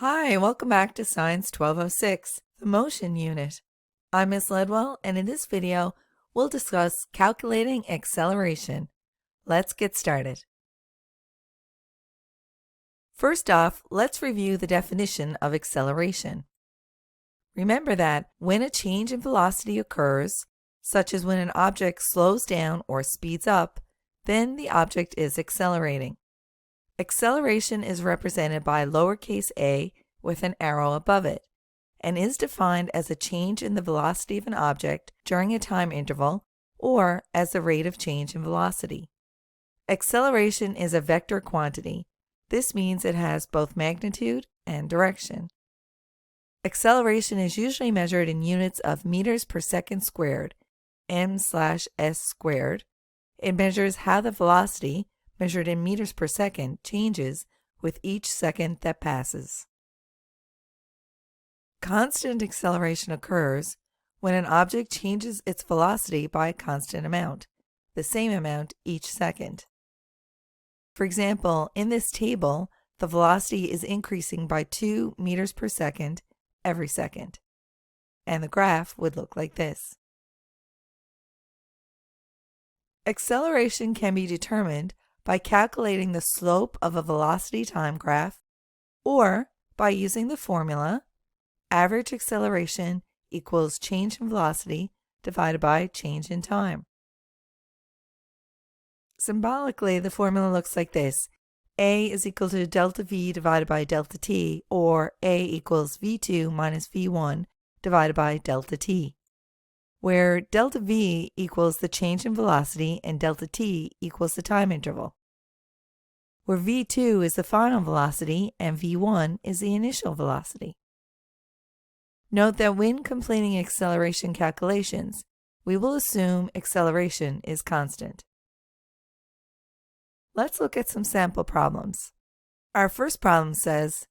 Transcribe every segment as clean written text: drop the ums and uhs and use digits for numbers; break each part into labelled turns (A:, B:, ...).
A: Hi, welcome back to Science 1206, the motion unit. I'm Ms. Ledwell, and in this video, we'll discuss calculating acceleration. Let's get started. First off, let's review the definition of acceleration. Remember that when a change in velocity occurs, such as when an object slows down or speeds up, then the object is accelerating. Acceleration is represented by lowercase a with an arrow above it, and is defined as a change in the velocity of an object during a time interval or as the rate of change in velocity. Acceleration is a vector quantity. This means it has both magnitude and direction. Acceleration is usually measured in units of meters per second squared, m/s squared. It measures how the velocity, measured in meters per second, changes with each second that passes. Constant acceleration occurs when an object changes its velocity by a constant amount, the same amount each second. For example, in this table, the velocity is increasing by 2 meters per second every second, and the graph would look like this. Acceleration can be determined by calculating the slope of a velocity time graph, or by using the formula average acceleration equals change in velocity divided by change in time. Symbolically, the formula looks like this. A is equal to delta V divided by delta T, or A equals V2 minus V1 divided by delta T, where delta V equals the change in velocity and delta T equals the time interval, where V2 is the final velocity and V1 is the initial velocity. Note that when completing acceleration calculations, we will assume acceleration is constant. Let's look at some sample problems. Our first problem says,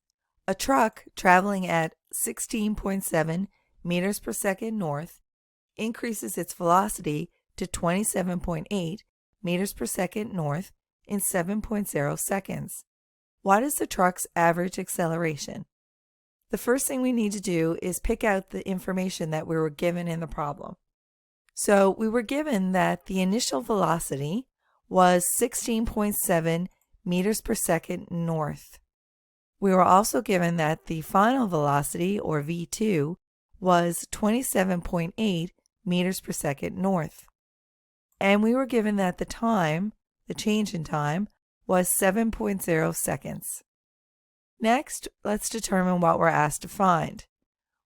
A: a truck traveling at 16.7 meters per second north increases its velocity to 27.8 meters per second north in 7.0 seconds. What is the truck's average acceleration? The first thing we need to do is pick out the information that we were given in the problem. So we were given that the initial velocity was 16.7 meters per second north. We were also given that the final velocity, or V2, was 27.8 meters per second north. And we were given that the time, the change in time, was 7.0 seconds. Next, let's determine what we're asked to find.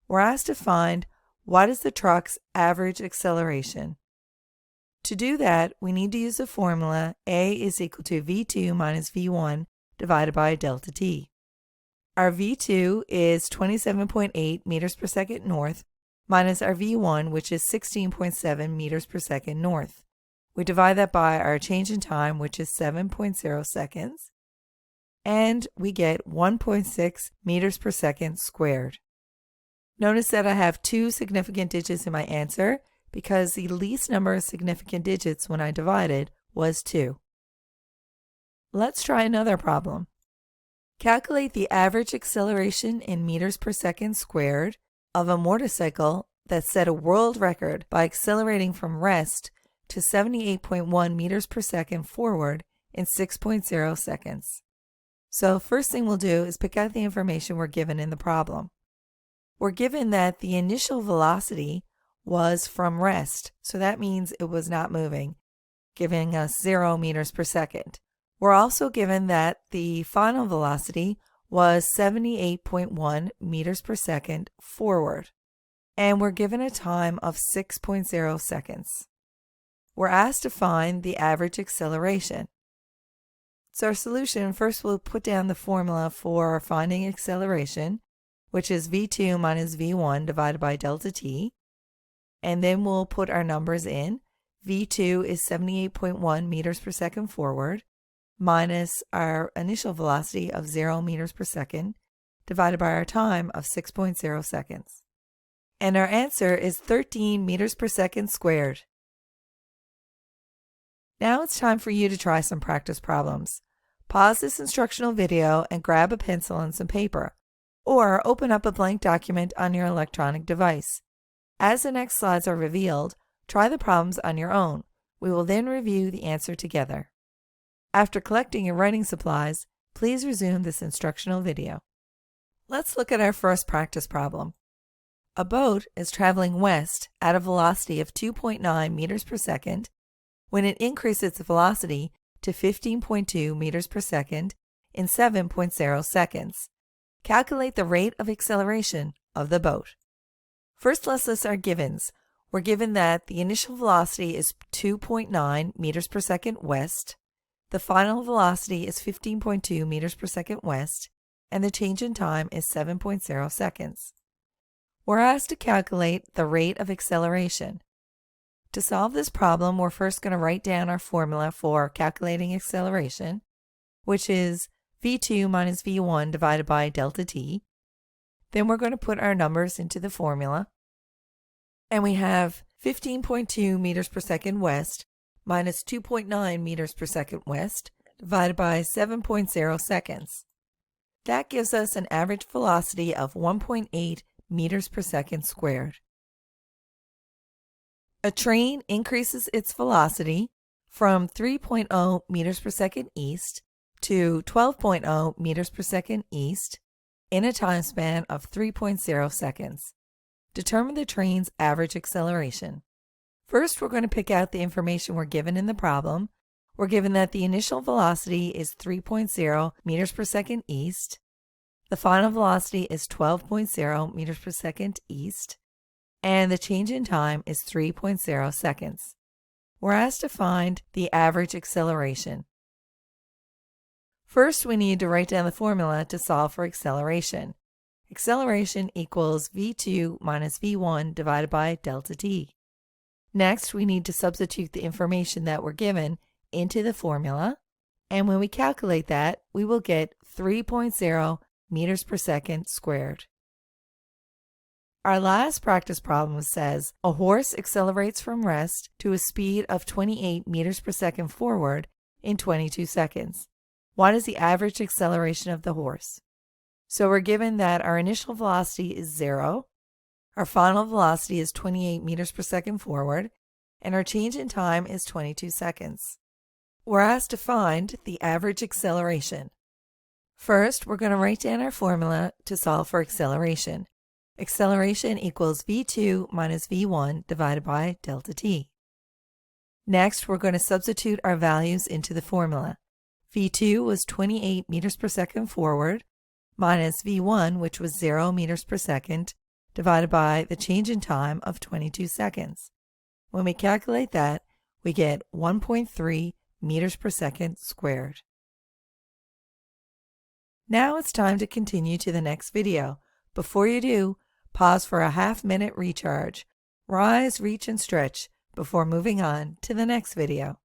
A: We're asked to find what is the truck's average acceleration. To do that, we need to use the formula A is equal to V2 minus V1 divided by delta T. Our V2 is 27.8 meters per second north minus our V1, which is 16.7 meters per second north. We divide that by our change in time, which is 7.0 seconds, and we get 1.6 meters per second squared. Notice that I have 2 significant digits in my answer because the least number of significant digits when I divided was 2. Let's try another problem. Calculate the average acceleration in meters per second squared of a motorcycle that set a world record by accelerating from rest to 78.1 meters per second forward in 6.0 seconds. So first thing we'll do is pick out the information we're given in the problem. We're given that the initial velocity was from rest, so that means it was not moving, giving us 0 meters per second. We're also given that the final velocity was 78.1 meters per second forward, and we're given a time of 6.0 seconds. We're asked to find the average acceleration. So our solution, first we'll put down the formula for finding acceleration, which is V2 minus V1 divided by delta T. And then we'll put our numbers in. V2 is 78.1 meters per second forward, minus our initial velocity of 0 meters per second, divided by our time of 6.0 seconds. And our answer is 13 meters per second squared. Now it's time for you to try some practice problems. Pause this instructional video and grab a pencil and some paper. or open up a blank document on your electronic device. As the next slides are revealed, try the problems on your own. We will then review the answer together. After collecting your writing supplies, please resume this instructional video. Let's look at our first practice problem. A boat is traveling west at a velocity of 2.9 meters per second when it increases its velocity to 15.2 meters per second in 7.0 seconds. Calculate the rate of acceleration of the boat. First, let's list our givens. We're given that the initial velocity is 2.9 meters per second west, the final velocity is 15.2 meters per second west, and the change in time is 7.0 seconds. We're asked to calculate the rate of acceleration. To solve this problem, we're first going to write down our formula for calculating acceleration, which is v2 minus v1 divided by delta t. Then we're going to put our numbers into the formula. And we have 15.2 meters per second west minus 2.9 meters per second west divided by 7.0 seconds. That gives us an average velocity of 1.8 meters per second squared. A train increases its velocity from 3.0 meters per second east to 12.0 meters per second east in a time span of 3.0 seconds. Determine the train's average acceleration. First, we're going to pick out the information we're given in the problem. We're given that the initial velocity is 3.0 meters per second east. The final velocity is 12.0 meters per second east. And the change in time is 3.0 seconds. We're asked to find the average acceleration. First, we need to write down the formula to solve for acceleration. Acceleration equals v2 minus v1 divided by delta t. Next, we need to substitute the information that we're given into the formula, and when we calculate that, we will get 3.0 meters per second squared. Our last practice problem says a horse accelerates from rest to a speed of 28 meters per second forward in 22 seconds. What is the average acceleration of the horse? So we're given that our initial velocity is 0, our final velocity is 28 meters per second forward, and our change in time is 22 seconds. We're asked to find the average acceleration. First, we're going to write down our formula to solve for acceleration. Acceleration equals v2 minus v1 divided by delta t. Next, we're going to substitute our values into the formula. v2 was 28 meters per second forward, minus v1, which was 0 meters per second, divided by the change in time of 22 seconds. When we calculate that, we get 1.3 meters per second squared. Now it's time to continue to the next video. Before you do, pause for a half-minute recharge. Rise, reach, and stretch before moving on to the next video.